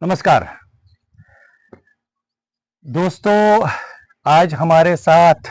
नमस्कार दोस्तों। आज हमारे साथ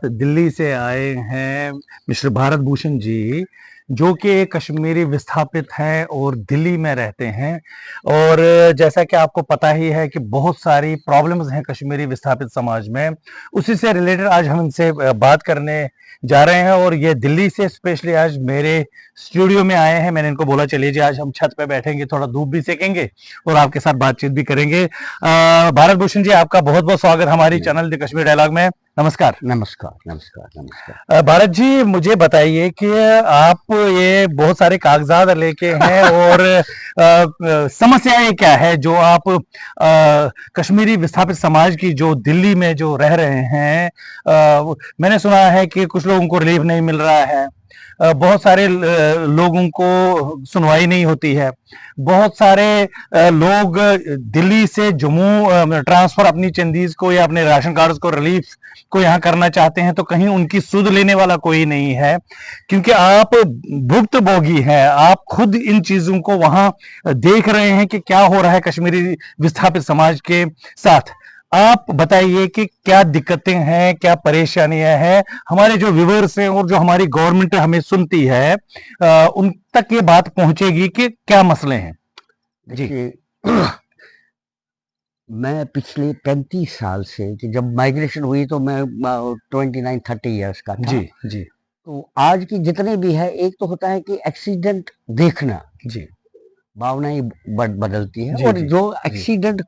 दिल्ली से आए हैं मिस्टर भारत भूषण जी, जो कि एक कश्मीरी विस्थापित हैं और दिल्ली में रहते हैं। और जैसा कि आपको पता ही है कि बहुत सारी प्रॉब्लम्स हैं कश्मीरी विस्थापित समाज में, उसी से रिलेटेड आज हम इनसे बात करने जा रहे हैं। और ये दिल्ली से स्पेशली आज मेरे स्टूडियो में आए हैं। मैंने इनको बोला चलिए जी आज हम छत पे बैठेंगे, थोड़ा धूप भी सेकेंगे और आपके साथ बातचीत भी करेंगे। भारत भूषण जी, आपका बहुत बहुत स्वागत हमारी चैनल द कश्मीर डायलॉग में। नमस्कार। नमस्कार नमस्कार नमस्कार। भारत जी, मुझे बताइए कि आप ये बहुत सारे कागजात लेके हैं और समस्याएं क्या है जो आप कश्मीरी विस्थापित समाज की जो दिल्ली में जो रह रहे हैं। मैंने सुना है कि कुछ लोगों को रिलीफ नहीं मिल रहा है, बहुत सारे लोगों को सुनवाई नहीं होती है, बहुत सारे लोग दिल्ली से जम्मू ट्रांसफर अपनी चंदीज को या अपने राशन कार्ड को रिलीफ को यहाँ करना चाहते हैं तो कहीं उनकी सुध लेने वाला कोई नहीं है, क्योंकि आप भुक्तभोगी हैं। आप खुद इन चीजों को वहां देख रहे हैं कि क्या हो रहा है कश्मीरी विस्थापित समाज के साथ। आप बताइए कि क्या दिक्कतें हैं, क्या परेशानियां हैं, हमारे जो व्यूअर्स हैं और जो हमारी गवर्नमेंट हमें सुनती है उन तक ये बात पहुंचेगी कि क्या मसले हैं। जी। मैं पिछले 35 साल से कि जब माइग्रेशन हुई तो मैं 29-30 इयर्स का था। जी जी। तो आज की जितने भी है, एक तो होता है कि एक्सीडेंट देखना, जी, भावनाएं बदलती है। जी, और जी, जो जी। एक्सीडेंट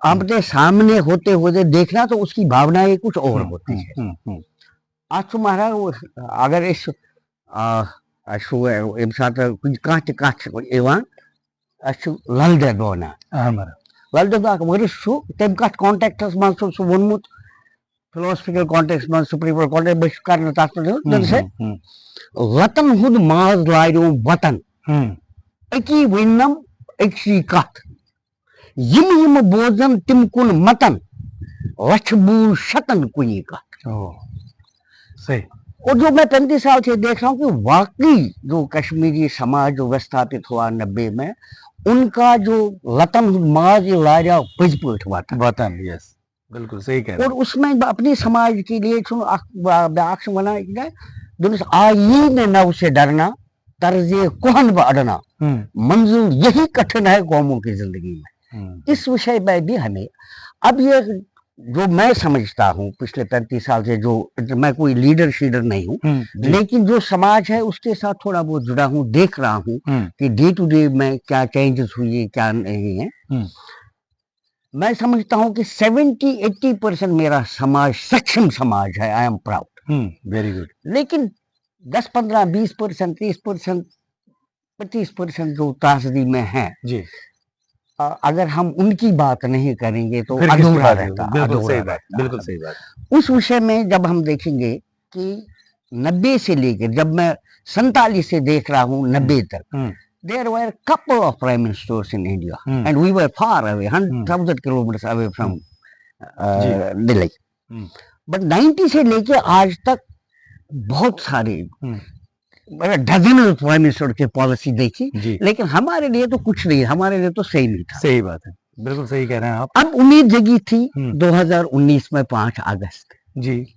आमने सामने होते हुए देखना, तो उसकी भावनाएं कुछ और होती है। आज तुम्हारा अगर इस इस ललदे दोना मगर तम कत कॉन्टेक्टस मन वोनमुत फिलोसफिकल कॉन्टेक्स मन सुप्रीम कॉन्टेक्ट बस करना तथ वतन हुद माज लायो वतन अकी वनम अक्सी कथ यम बोजन तिम कुन मतन लछ बूल शतन कुनी कथ। सही। और जो मैं 35 साल से देख रहा हूँ कि वाकई जो कश्मीरी समाज जो विस्थापित हुआ 90 में, उनका जो वतन माज लाया पजपट वतन, यस, बिल्कुल सही कह रहे हैं। और उसमें अपनी समाज के लिए वना दुनिया आईन नव से डरना, तर्जे कोहन व अड़ना, मंजूर यही कठिन है कौमों की जिंदगी में। इस विषय में भी हमें अब ये जो मैं समझता हूँ पिछले 35 साल से, जो मैं कोई लीडर शीडर नहीं हूँ, लेकिन जो समाज है उसके साथ थोड़ा बहुत जुड़ा हूँ, देख रहा हूँ कि डे टू डे में क्या चेंजेस हुई है क्या नहीं है। मैं समझता हूँ कि 70-80% मेरा समाज सक्षम समाज है। I am proud. Very good. लेकिन 10-15-20%, 30%, 25% जो त्रासदी में है जी, अगर हम उनकी बात नहीं करेंगे तो अधूरा रहता। बिल्कुल सही बात, बिल्कुल सही बात। उस विषय में जब हम देखेंगे कि 90 से लेकर, जब मैं 47 से देख रहा हूँ 90 तक, there were a couple of prime ministers in India, and we were far away, 100,000 kilometers away from Delhi. But 90 से लेके आज तक बहुत सारे डजन प्राइम मिनिस्टर की पॉलिसी देखी, लेकिन हमारे लिए तो कुछ नहीं, हमारे लिए तो सही नहीं था। सही बात है, बिल्कुल सही कह रहे हैं आप। अब उम्मीद जगी थी 2019 में 5 अगस्त जी,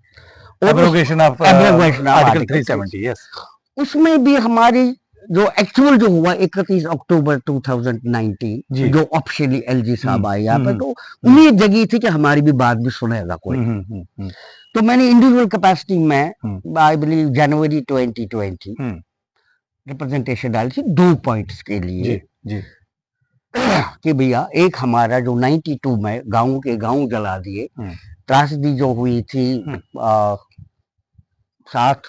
एब्रोगेशन ऑफ आर्टिकल 370, यस। उसमें भी हमारी जो एक्चुअल जो हुआ 31 अक्टूबर 2019 जो ऑफिशियली एलजी साहब आए यहाँ पर, तो उम्मीद जगी थी कि हमारी भी बात भी सुनेगा कोई। तो मैंने इंडिविजुअल कैपेसिटी में आई बिलीव जनवरी 2020 रिप्रेजेंटेशन डाली थी 2 पॉइंट्स के लिए जी। कि भैया एक हमारा जो 92 में गांव के गांव जला दिए, त्रासदी जो हुई थी 7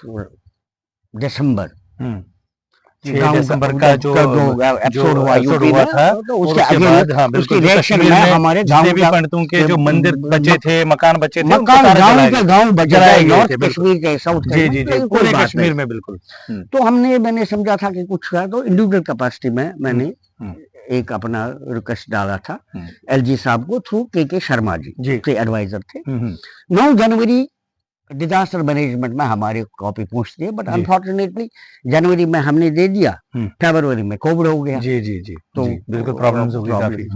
दिसंबर 6 दिसंबर का जो एपिसोड हुआ था, तो उसके बाद उसके रिएक्शन में हमारे गांव के पंडितों के जो मंदिर बचे थे, मकान बचे थे, गांव के गांव जलाए गए, नॉर्थ कश्मीर के, साउथ जी जी जी, पूरे कश्मीर में बिल्कुल। तो मैंने समझा था कि कुछ है, तो इंडिविजुअल कैपेसिटी में मैंने एक अपना रिक्वेस्ट डाला था एलजी साहब को, थ्रू के शर्मा जी के एडवाइजर थे। 9 जनवरी डिजास्टर मैनेजमेंट में हमारी कॉपी पूछती है, बट अनफॉर्चुनेटली जनवरी में हमने दे दिया, फरवरी में कोविड हो गया। जी जी जी, तो बिल्कुल प्रॉब्लम्स हो गई काफी।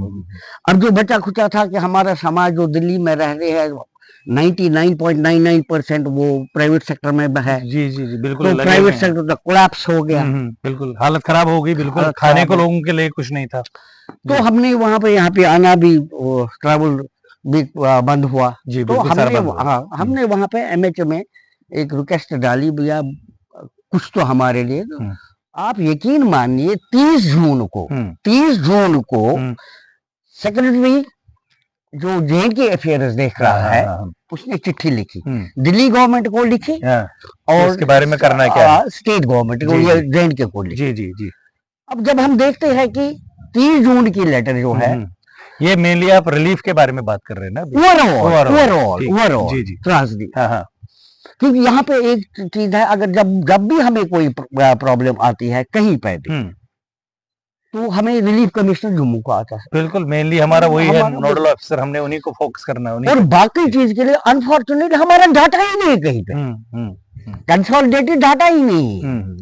अब जो बचा खुचा था कि हमारा समाज जो दिल्ली में रह रहे हैं 99.99% वो प्राइवेट सेक्टर में है। जी जी जी, बिल्कुल तो प्राइवेट सेक्टर का कोलैप्स हो गया। बिल्कुल हालत खराब हो गई, बिल्कुल खाने को लोगों के लिए कुछ नहीं था। तो हमने वहां पे यहाँ पे आना भी, ट्रैवल भी बंद हुआ। जी, तो हमने वहां पे एमएच में एक रिक्वेस्ट डाली, भैया कुछ तो हमारे लिए। तो आप यकीन मानिए 30 जून को सेक्रेटरी जो जे.एंड.के अफेयर्स देख रहा है उसने चिट्ठी लिखी, दिल्ली गवर्नमेंट को लिखी और इसके बारे में करना क्या है, स्टेट गवर्नमेंट को या जे.एंड.के को लिखी। जी जी जी। अब जब हम देखते हैं कि 30 जून की लेटर जो है, ये मेनली आप रिलीफ के बारे में बात कर रहे हैं ना, ओवरऑल जी जी ट्रेजेडी। क्योंकि यहाँ पे एक चीज है, अगर जब भी हमें कोई प्रॉब्लम आती है कहीं पे भी, तो हमें रिलीफ कमिश्नर जम्मू को आता है। बिल्कुल, मेनली हमारा वही है नोडल ऑफिसर, हमने उन्हीं को फोकस करना है। और बाकी चीज के लिए अनफॉर्चुनेटली हमारा डाटा ही नहीं है कहीं पे, कंसोलिडेटेड डाटा ही नहीं।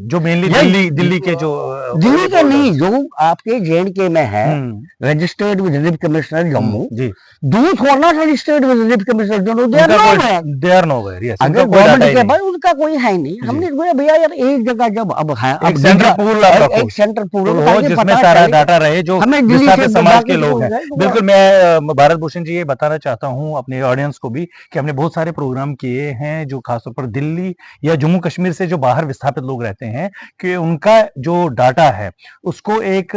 जो मेनली दिल्ली के नहीं, जो आपके जे.एंड.के में है registered with relief commissioner Jammu, those were not registered with relief commissioner Jammu, they are nowhere. Yes, अगर गवर्नमेंट के पास उनका कोई है नहीं। हमने बोला भैया यार एक जगह जब अब है, एक सेंट्रल पूल हो जिसमें सारा डाटा रहे जो विस्थापित समाज के लोग हैं। बिल्कुल, मैं भारत भूषण जी ये बताना चाहता हूँ अपने ऑडियंस को भी कि हमने बहुत सारे प्रोग्राम किए हैं जो खासतौर पर दिल्ली या जम्मू कश्मीर से जो बाहर विस्थापित लोग रहते हैं, कि उनका जो डाटा है उसको एक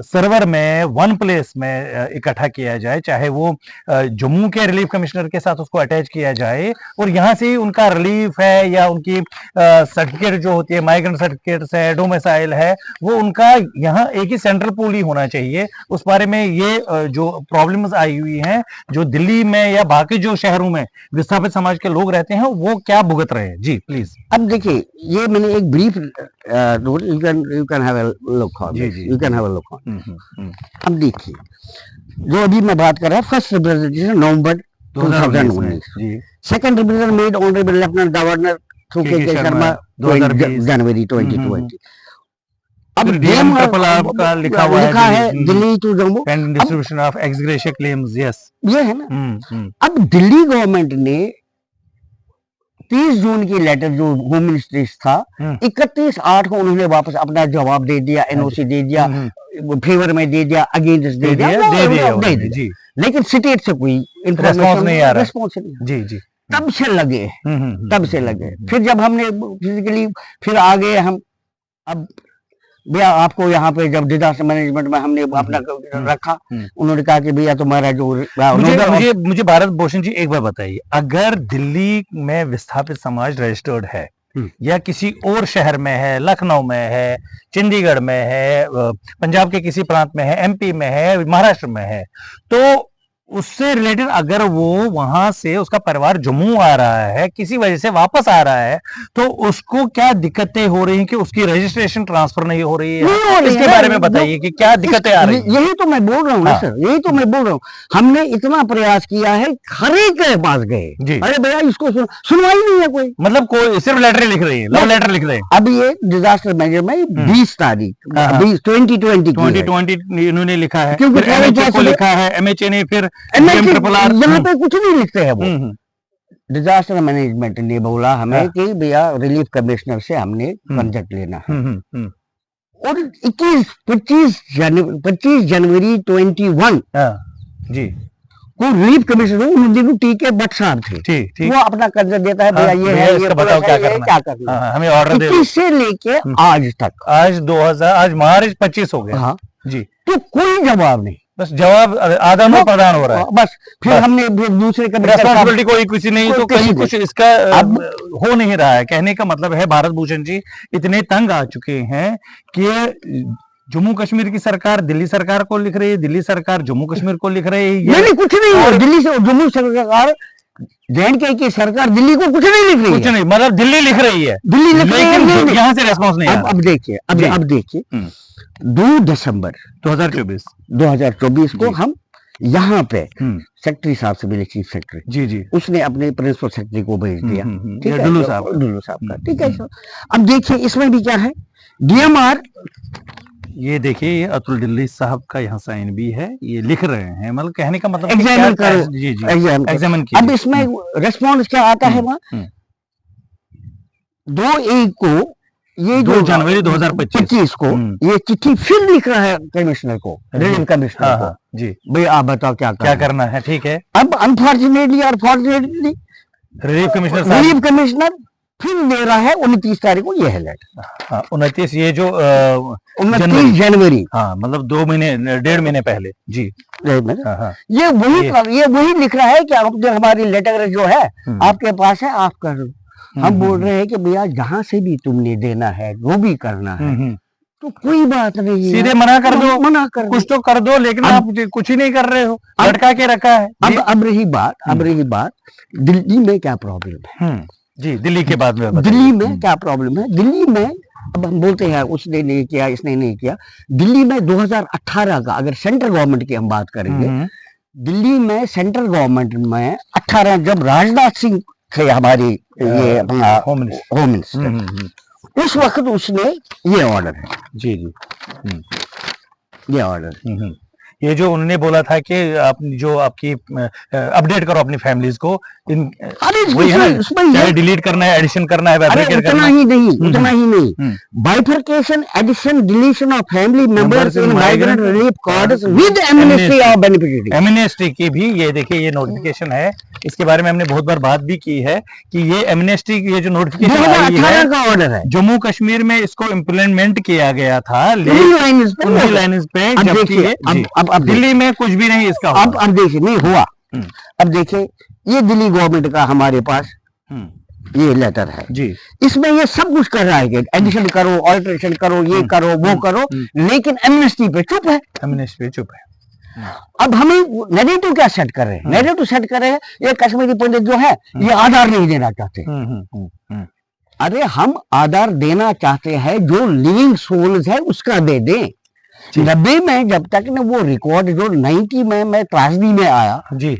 सर्वर में, वन प्लेस में इकट्ठा किया जाए, चाहे वो जम्मू के रिलीफ कमिश्नर के साथ उसको अटैच किया जाए, और यहाँ से उनका रिलीफ है या उनकी सर्टिफिकेट जो होती है, माइग्रेंट सर्टिफिकेट है, डोमिसाइल है, वो उनका यहाँ एक ही सेंट्रल पूल ही होना चाहिए। उस बारे में ये जो प्रॉब्लम्स आई हुई हैं, जो दिल्ली में या बाकी जो शहरों में विस्थापित समाज के लोग रहते हैं, वो क्या भुगत रहे हैं। जी प्लीज। अब देखिए, ये मैंने एक brief you can have a look on, you can have a look on. अब देखिए, जो अभी मैं बात कर रहा हूँ, फर्स्ट रिप्रेजेंटेशन नवंबर 2019, second representation made honourable lieutenant governor through के शर्मा जनवरी 2020। अब डीएम का लिखा हुआ है Delhi to Jammu and distribution of ex gratia claims. Yes, ये है ना। अब दिल्ली गवर्नमेंट ने 30 जून की लेटर जो होम मिनिस्ट्री था, 31/8 को उन्होंने वापस अपना जवाब दे दिया, एनओसी दे दिया, फेवर में दे दिया, अगेंस्ट दे दिया, लेकिन स्टेट से कोई इंफॉर्मेशन नहीं आ रहा, रिस्पॉन्स नहीं। जी जी, तब से लगे। फिर जब हमने फिजिकली फिर आ गए हम, अब भैया आपको यहाँ पे जब डिजास्टर मैनेजमेंट में हमने अपना रखा, उन्होंने कहा कि भैया तुम्हारा जो मुझे भारत भूषण जी एक बार बताइए, अगर दिल्ली में विस्थापित समाज रजिस्टर्ड है या किसी और शहर में है, लखनऊ में है, चंडीगढ़ में है, पंजाब के किसी प्रांत में है, एमपी में है, महाराष्ट्र में है, तो उससे रिलेटेड अगर वो वहां से उसका परिवार जम्मू आ रहा है, किसी वजह से वापस आ रहा है, तो उसको क्या दिक्कतें हो रही हैं कि उसकी रजिस्ट्रेशन ट्रांसफर नहीं हो रही है? इसके बारे में बताइए कि क्या दिक्कतें आ रही हैं। यही तो मैं बोल रहा हूँ ना सर, यही तो मैं बोल रहा हूँ। हमने इतना प्रयास किया है, हर एक के पास गए, अरे भैया इसको सुनवाई नहीं है कोई, मतलब कोई सिर्फ लेटर लिख रही है, लव लेटर लिख रहे हैं। अब ये डिजास्टर मैनेजमेंट 20 तारीख 2020 इन्होंने लिखा है, क्योंकि लिखा है एमएचए ने, फिर यहाँ पे कुछ नहीं लिखते हैं वो। डिजास्टर मैनेजमेंट ने बोला हमें कि भैया रिलीफ कमिश्नर से हमने कंसल्ट लेना है, और 25 जनवरी 21 जी को रिलीफ कमिश्नर उन्होंने टीके भट्ट साहब थे, वो अपना कंसल्ट देता है, भैया ये है, ये बताओ क्या करना है, हमें ऑर्डर दे। 21 से लेके आज तक, आज मार्च 25 हो गया। जी, तो कोई जवाब नहीं, बस जवाब आदान प्रदान हो रहा है। बस फिर हमने दूसरे का रिस्पांसिबिलिटी कोई किसी नहीं, तो कहीं कुछ इसका अब हो नहीं रहा है। कहने का मतलब है भारत भूषण जी इतने तंग आ चुके हैं कि जम्मू कश्मीर की सरकार दिल्ली सरकार को लिख रही है, दिल्ली सरकार जम्मू कश्मीर को लिख रही है। नहीं, कुछ नहीं है, दिल्ली से जम्मू सरकार, जे.एंड.के की सरकार दिल्ली को कुछ नहीं लिख रही है, कुछ नहीं, मतलब दिल्ली लिख रही है, दिल्ली लिख रही है, यहाँ से रेस्पॉन्स नहीं आ रहा। अब देखिए 2 दिसंबर 2024 को हम यहाँ पे सेक्रेटरी साहब से मिले, चीफ सेक्रेटरी जी जी, उसने अपने प्रिंसिपल सेक्रेटरी को भेज दिया, ठीक है, डुल्लू साहब, डुल्लू साहब का, ठीक है। अब देखिए इसमें भी क्या है, डीएमआर, ये देखिए ये अतुल दिल्ली साहब का यहाँ साइन भी है, ये लिख रहे हैं, मतलब कहने का मतलब एग्जामिन करो, जी जी, एग्जामिन कीजिए। अब इसमें रेस्पॉन्स क्या आता है वहाँ, 2 को, ये 2 जनवरी 2025 को ये चिट्ठी फिर लिख रहा है कमिश्नर को, रेलवे कमिश्नर को, जी भाई आप बताओ क्या करना है, ठीक है। अब अनफॉर्चुनेटली और फॉर्चुनेटली रिलीफ कमिश्नर फिर दे रहा है 29 तारीख को, ये है लेटर। 29, ये जो 29 जनवरी, हाँ मतलब 2 महीने 1.5 महीने पहले, जी ये वही लिख रहा है कि अब जो हमारी लेटर जो है आपके पास है, आप कर लो। हम बोल रहे हैं कि भैया जहां से भी तुमने देना है, जो भी करना है, तो कोई बात नहीं, सीधे मना कर दो, कुछ तो कर दो, लेकिन आप कुछ ही नहीं कर रहे हो, लटका के रखा है। अब रही बात दिल्ली में क्या प्रॉब्लम है, जी दिल्ली के बाद में दिल्ली में क्या प्रॉब्लम है। दिल्ली में अब हम बोलते हैं उसने नहीं किया, इसने नहीं किया। दिल्ली में 2018 का अगर सेंट्रल गवर्नमेंट की हम बात करेंगे, दिल्ली में सेंट्रल गवर्नमेंट में 18 जब राजनाथ सिंह थे हमारी ये अपना होम मिनिस्टर, उस वक्त उसने ये ऑर्डर है, जी जी, ये ऑर्डर, ये जो उन्होंने बोला था कि आप जो आपकी अपडेट करो अपनी फैमिलीज को, वही है ना, चाहे डिलीट करना है, एडिशन करना है, फैब्रिकेट करना है। उतना ही नहीं, bifurcation, addition, deletion of family members in migrant relief cards with amnesty of beneficiary, amnesty की भी ये देखिए ये नोटिफिकेशन है, इसके बारे में हमने बहुत बार बात भी की है कि ये एमनेस्टी की ये जो नोटिफिकेशन है का ऑर्डर है, जम्मू कश्मीर में इसको इम्प्लीमेंट किया गया था लाइन्स पे, जबकि अब दिल्ली में कुछ भी नहीं इसका अब देखिए नहीं हुआ। अब देखिए ये दिल्ली गवर्नमेंट का हमारे पास ये लेटर है जी, इसमें ये सब कुछ कर रहा है कि एडिशन करो, ऑल्टरेशन करो, ये करो, वो करो, लेकिन एमनेस्टी पे चुप है, एमनेस्टी पे चुप है। अब हमें नेगेटिव क्या सेट कर रहे हैं, नेगेटिव सेट कर रहे हैं, ये कश्मीरी पंडित जो है ये आधार नहीं देना चाहते। अरे हम आधार देना चाहते हैं, जो लिविंग सोल्स है उसका दे दें। 90 में जब तक न वो रिकॉर्ड जो 90 में मैं त्रासदी में आया जी,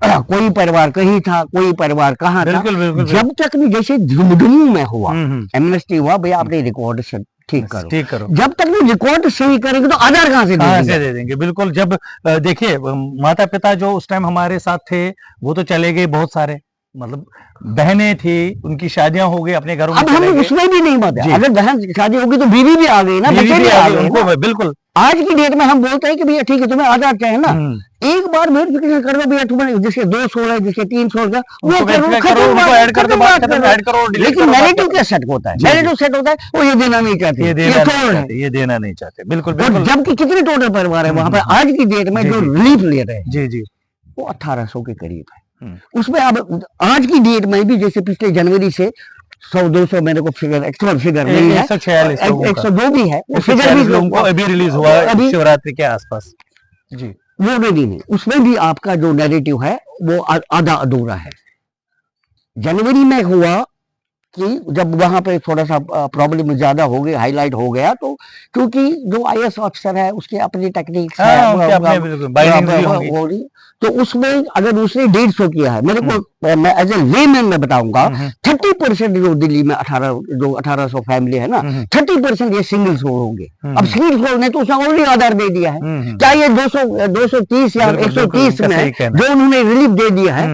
कोई परिवार कहीं था, कोई परिवार कहाँ था, जब तक नहीं जैसे जम्मू में हुआ एमनेस्टी हुआ, भैया आपने रिकॉर्ड ठीक करो, जब तक नहीं रिकॉर्ड सही करेंगे तो आधार कहाँ से दे देंगे। बिल्कुल, जब देखिए माता पिता जो उस टाइम हमारे साथ थे वो तो चले गए, बहुत सारे मतलब बहनें थी, उनकी शादियां हो गई, अपने घरों में। अब हम उसमें भी नहीं बात है, अगर बहन शादी होगी तो बीवी भी आ गई ना, बच्चे भी आ गए उनको, बिल्कुल। आज की डेट में हम बोलते हैं कि भैया ठीक है तुम्हें आधार चाहिए ना, एक बार वेरिफिकेशन कर दो भैया, तुम्हें जिसके 200 है, जिसके 300 है, वो ऐड कर दो, लेकिन नेगेटिव क्या सेट होता है, नेगेटिव सेट होता है वो ये देना नहीं चाहते, ये देना नहीं चाहते, बिल्कुल। जबकि कितने टोटल परिवार है वहां पर आज की डेट में जो रिलीफ ले रहे हैं, जी जी, वो 1800 के करीब है। उसमें अब आज की डेट में भी जैसे पिछले जनवरी से 100-200 मेरे को फिगर एक्चुअल फिगर नहीं है, 102 भी है, फिगर भी लोगों को अभी रिलीज हुआ अभी शिवरात्रि के आसपास जी, वो नहीं, उसमें भी आपका जो नैरेटिव है वो आधा अधूरा है। जनवरी में हुआ कि जब वहां पे थोड़ा सा प्रॉब्लम ज्यादा हो गई, हाईलाइट हो गया, तो क्योंकि जो आईएएस ऑफिसर है उसके अपनी टेक्निक्स है, तो उसमें अगर उसने 150 किया है, मेरे को मैं एज ए लेमैन में बताऊंगा 30% जो दिल्ली में 1800 फैमिली है ना, 30% ये सिंगल सोल होंगे। अब सिंगल सोल ने तो उसने ऑलरेडी आधार दे दिया है, क्या ये 230 या 130 में जो उन्होंने रिलीफ दे दिया है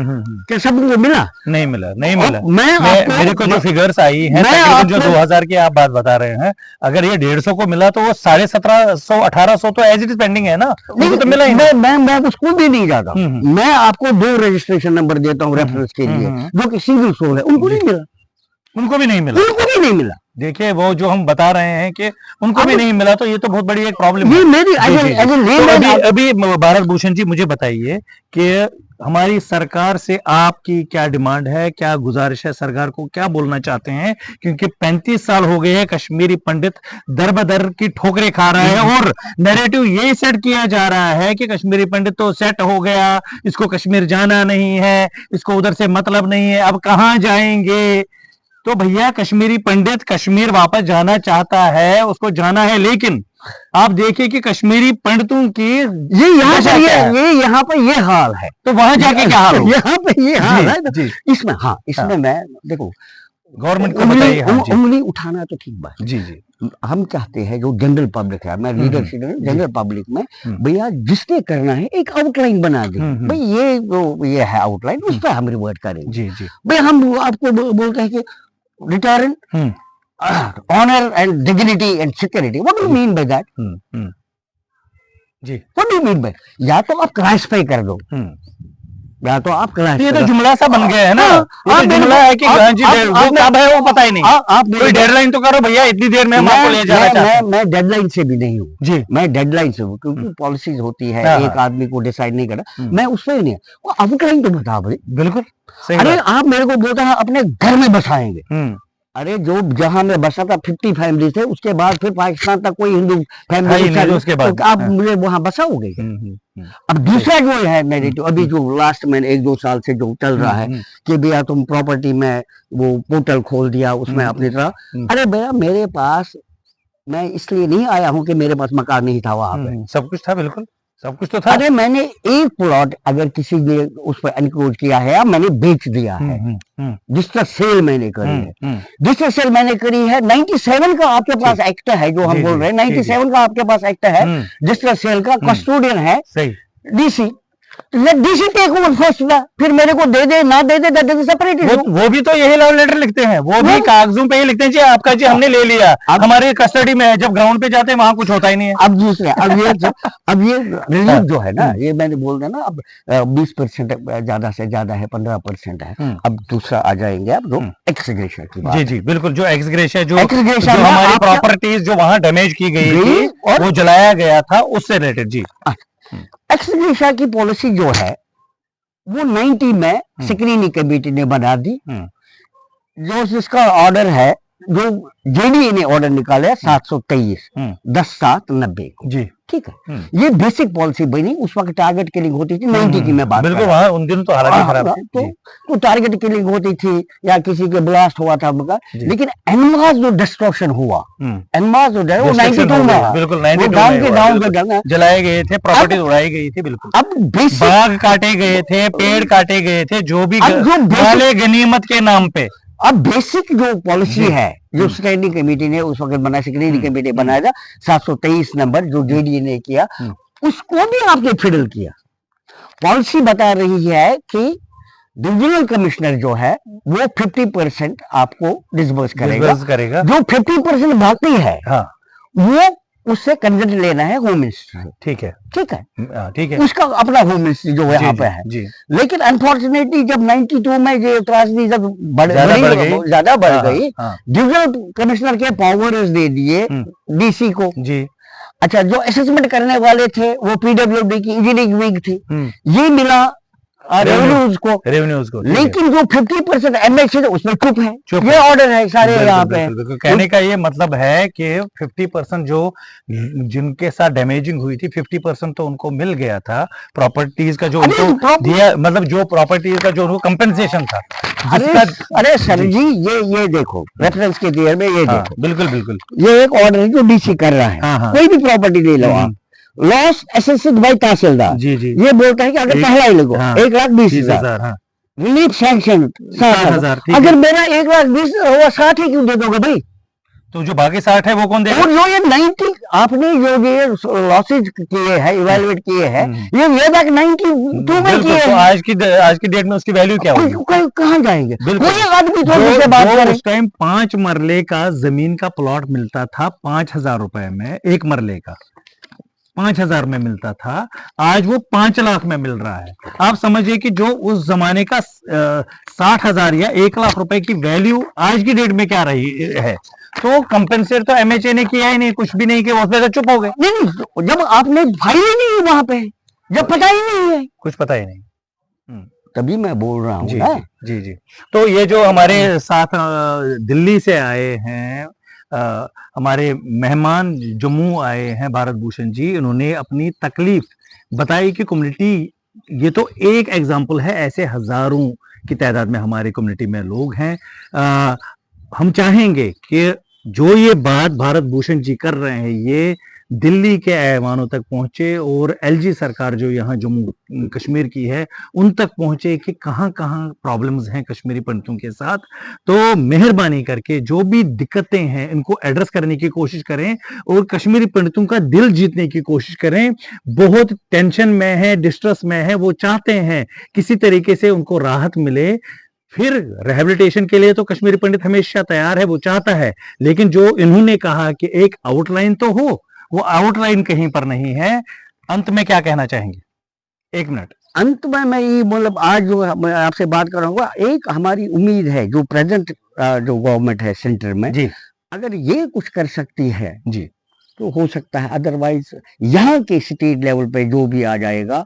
क्या सबको मिला? नहीं मिला। मेरे को जो फिगर्स आई है जो 2000 की आप बात बता रहे हैं, अगर ये 150 को मिला तो वो 1750 1800 तो एज इट इज पेंडिंग है ना, तो मिला ही। मैं उसको भी नहीं जाता, मैं आपको 2 रजिस्ट्रेशन नंबर देता हूँ रेफरेंस के लिए, जो कि सिंगल सोल है, उनको नहीं मिला, उनको भी नहीं मिला। देखिए वो जो हम बता रहे हैं कि उनको भी नहीं मिला, तो ये तो बहुत बड़ी एक प्रॉब्लम है। अभी भारत भूषण जी मुझे बताइए कि हमारी सरकार से आपकी क्या डिमांड है, क्या गुजारिश है, सरकार को क्या बोलना चाहते हैं? क्योंकि 35 साल हो गए हैं कश्मीरी पंडित दर बदर की ठोकरें खा रहा है, और नैरेटिव यही सेट किया जा रहा है कि कश्मीरी पंडित तो सेट हो गया, इसको कश्मीर जाना नहीं है, इसको उधर से मतलब नहीं है, अब कहाँ जाएंगे। तो भैया कश्मीरी पंडित कश्मीर वापस जाना चाहता है, उसको जाना है, लेकिन आप देखिए कि कश्मीरी पंडितों की ये यहाँ दशा पर क्या है? ये यहाँ पर ये हाल है, तो वहां जाके क्या हाल होगा? यहाँ पे ये हाल है। जी जी इसमें हाँ, इसमें मैं देखो, गवर्नमेंट को बताइए। हाँ जी उंगली उठाना तो ठीक बात है। जी जी हम चाहते हैं जो जनरल पब्लिक है, मैं लीडरशिप जनरल पब्लिक में, भैया जिसने करना है एक आउटलाइन बना दे, भाई ये है आउटलाइन, उस पर हम रिवर्ट करेंगे। जी जी भाई हम आपको बोलते हैं कि return honour and dignity and security, what do you mean by that? जी what do you mean by, या तो आप क्लासिफाई कर दो, या तो आप क्लास, ये तो जुमला सा बन गया है ना। ये आप तो जुमला है कि हाँ जी, वो कब है वो पता ही नहीं। आप कोई डेडलाइन तो करो भैया, इतनी देर में हम आपको ले जाना चाहते हैं। मैं डेडलाइन से भी नहीं हूँ जी, मैं डेडलाइन से हूँ, क्योंकि पॉलिसीज होती है, हाँ, एक आदमी को डिसाइड नहीं करना, मैं उसमें ही नहीं, वो आउटलाइन तो बता भाई। बिल्कुल सही अरे बात। आप मेरे को बोलते हैं अपने घर में बसाएंगे, अरे जो जहां मैं बसा था 50 फैमिली थे, उसके बाद फिर पाकिस्तान तक कोई हिंदू फैमिली नहीं, उसके बाद तो आप मुझे वहां बसाओगे? अब दूसरा जो है नैरेटिव, अभी जो लास्ट में 1-2 साल से जो चल रहा है कि भैया तुम प्रॉपर्टी में वो पोर्टल खोल दिया, उसमें अपनी तरह, अरे भैया मेरे पास, मैं इसलिए नहीं आया हूँ कि मेरे पास मकान नहीं था वहां पे, सब कुछ था, बिल्कुल सब कुछ तो था। अरे मैंने एक प्लॉट अगर किसी ने उस पर एनक्रोच किया है या मैंने बेच दिया है, डिस्ट्रक्ट सेल मैंने करी है, डिस्ट्रक्ट सेल मैंने करी है, 97 का आपके पास एक्ट है, जो हम बोल रहे हैं 97 का आपके पास एक्ट है, डिस्ट्रक्ट सेल का कस्टोडियन है DC, let DC take over first, फिर मेरे को दे दे ना दे दे, दैट इज सेपरेट इशू। वो भी तो यही लव लेटर लिखते हैं, वो भी कागजों पे ही लिखते हैं जी आपका जी हमने ले लिया, हमारे कस्टडी में है, जब ग्राउंड पे जाते हैं वहां कुछ होता ही नहीं है। अब दूसरे अब ये रिलीफ जो है ना, ये मैंने बोल दिया ना, अब 20% ज्यादा से ज्यादा है, 15% है। अब दूसरा आ जाएंगे अब जो एक्सग्रेशन की बात। जी जी बिल्कुल, जो एक्सग्रेशन जो एक्सग्रेशन हमारी प्रॉपर्टीज जो वहां डैमेज की गई थी, वो जलाया गया था, उससे रिलेटेड। जी, एक्सग्रेशन की पॉलिसी जो है वो 90 में स्क्रीनिंग कमेटी ने बना दी, जो जिसका ऑर्डर है, जो जेडीए ने ऑर्डर निकाला है 723 10/7/90 को। जी ठीक है, ये बेसिक पॉलिसी बनी, उस वक्त टारगेट किलिंग होती थी 90 की मैं बात बिल्कुल, वहां उन दिनों तो हालात खराब थी, तो टारगेट किलिंग होती थी या किसी के ब्लास्ट हुआ था मगर, लेकिन एनमास जो डिस्ट्रक्शन हुआ, एनमास जो है वो 92 में, बिल्कुल गांव के जलाए गए थे, प्रॉपर्टी उड़ाई गई थी, बिल्कुल। अब बाग काटे गए थे, पेड़ काटे गए थे, जो भी माले गनीमत के नाम पे। अब बेसिक जो पॉलिसी है, जो स्टैंडिंग कमेटी ने उस वक्त बनाया, स्क्रीनिंग कमेटी बनाया था 723 नंबर जो जेडीए ने किया, उसको भी आपने फिडल किया। पॉलिसी बता रही है कि डिविजनल कमिश्नर जो है वो 50% आपको डिसबर्स करेगा, जो 50% बाकी है, वो उससे कंसेंट लेना है होम मिनिस्टर। ठीक है, ठीक है, ठीक है, उसका अपना होम मिनिस्ट्री जो यहाँ पे है। लेकिन अनफॉर्चुनेटली जब 92 में ये त्रासदी जब ज्यादा बढ़ गई, डिविजनल कमिश्नर के पावर्स दे दिए डीसी को। जी, अच्छा, जो असेसमेंट करने वाले थे वो पीडब्ल्यूडी की इंजीनियरिंग विंग थी, ये मिला रेवेन्यूज को, लेकिन जो 50% एमएच है उसमें चुप है, ये ऑर्डर है सारे यहाँ पे। कहने का ये मतलब है कि 50% जो जिनके साथ डैमेजिंग हुई थी, 50% तो उनको मिल गया था प्रॉपर्टीज का, जो उनको दिया, मतलब जो प्रॉपर्टीज का जो उनको कंपेंसेशन था। अरे सर जी, ये देखो रेफरेंस के क्लियर में ये देखो, बिल्कुल बिल्कुल, ये एक ऑर्डर है जो डीसी कर रहा है, कोई भी प्रॉपर्टी ले लो आप, लॉस असेस्ड बाय तहसीलदार। जी जी, ये बोलता है कि अगर पहला ही लगो 1,20,000 रिलीफ सैंक्शन 60,000, अगर मेरा 1,20,000 हुआ 60 ही क्यों दे दोगे भाई? तो जो बाकी 60 है वो कौन देगा? और जो ये 90 आपने जो ये लॉसेज किए हैं, इवैल्यूएट किए हैं, ये वे बैक 92 में किए हैं, तो आज की डेट में उसकी वैल्यू क्या होगी? कहाँ जाएंगे? कोई आदमी तो बात करे, उस टाइम 5 मरले का जमीन का प्लॉट मिलता था 5,000 रुपए में, एक मरले का 5,000 में मिलता था, आज वो 5 लाख में मिल रहा है। आप समझिए कि जो उस जमाने का 60,000 या 1 लाख रुपए की वैल्यू आज की डेट में क्या रही है। तो कंपेंसेट तो एमएचए ने किया ही नहीं, कुछ भी नहीं किया, उसमें तो चुप हो गए। नहीं, जब आपने फाइल ही नहीं है वहां पे, जब पता ही नहीं है, कुछ पता ही नहीं, तभी मैं बोल रहा हूँ। जी, जी जी। तो ये जो हमारे साथ दिल्ली से आए हैं हमारे मेहमान, जम्मू आए हैं भारत भूषण जी, इन्होंने अपनी तकलीफ बताई कि कम्युनिटी, ये तो एक एग्जाम्पल है, ऐसे हजारों की तादाद में हमारी कम्युनिटी में लोग हैं। हम चाहेंगे कि जो ये बात भारत भूषण जी कर रहे हैं ये दिल्ली के ऐवानों तक पहुंचे और एलजी सरकार जो यहाँ जम्मू कश्मीर की है उन तक पहुंचे कि कहाँ कहाँ प्रॉब्लम्स हैं कश्मीरी पंडितों के साथ। तो मेहरबानी करके जो भी दिक्कतें हैं इनको एड्रेस करने की कोशिश करें और कश्मीरी पंडितों का दिल जीतने की कोशिश करें। बहुत टेंशन में है, डिस्ट्रेस में है, वो चाहते हैं किसी तरीके से उनको राहत मिले। फिर रिहेबिलिटेशन के लिए तो कश्मीरी पंडित हमेशा तैयार है, वो चाहता है, लेकिन जो इन्होंने कहा कि एक आउटलाइन तो हो, वो आउटलाइन कहीं पर नहीं है। अंत में क्या कहना चाहेंगे? 1 मिनट। अंत में मैं ये मतलब आज जो मैं आपसे बात कर रहा हूँ, एक हमारी उम्मीद है जो प्रेजेंट जो गवर्नमेंट है सेंटर में, जी अगर ये कुछ कर सकती है जी तो हो सकता है, अदरवाइज यहाँ के स्टेट लेवल पे जो भी आ जाएगा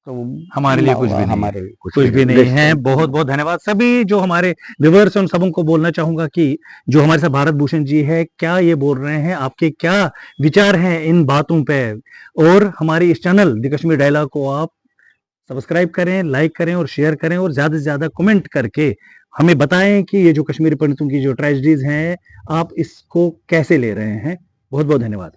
तो हमारे लिए कुछ भी नहीं, हमारे लिए कुछ भी नहीं है। बहुत बहुत धन्यवाद सभी जो हमारे व्यूअर्स हैं, उन सबों को बोलना चाहूंगा कि जो हमारे साथ भारत भूषण जी है क्या ये बोल रहे हैं, आपके क्या विचार हैं इन बातों पे, और हमारे इस चैनल द कश्मीर डायलॉग को आप सब्सक्राइब करें, लाइक करें और शेयर करें और ज्यादा से ज्यादा कमेंट करके हमें बताएं कि ये जो कश्मीरी पंडितों की जो ट्रेजेडीज हैं आप इसको कैसे ले रहे हैं। बहुत बहुत धन्यवाद।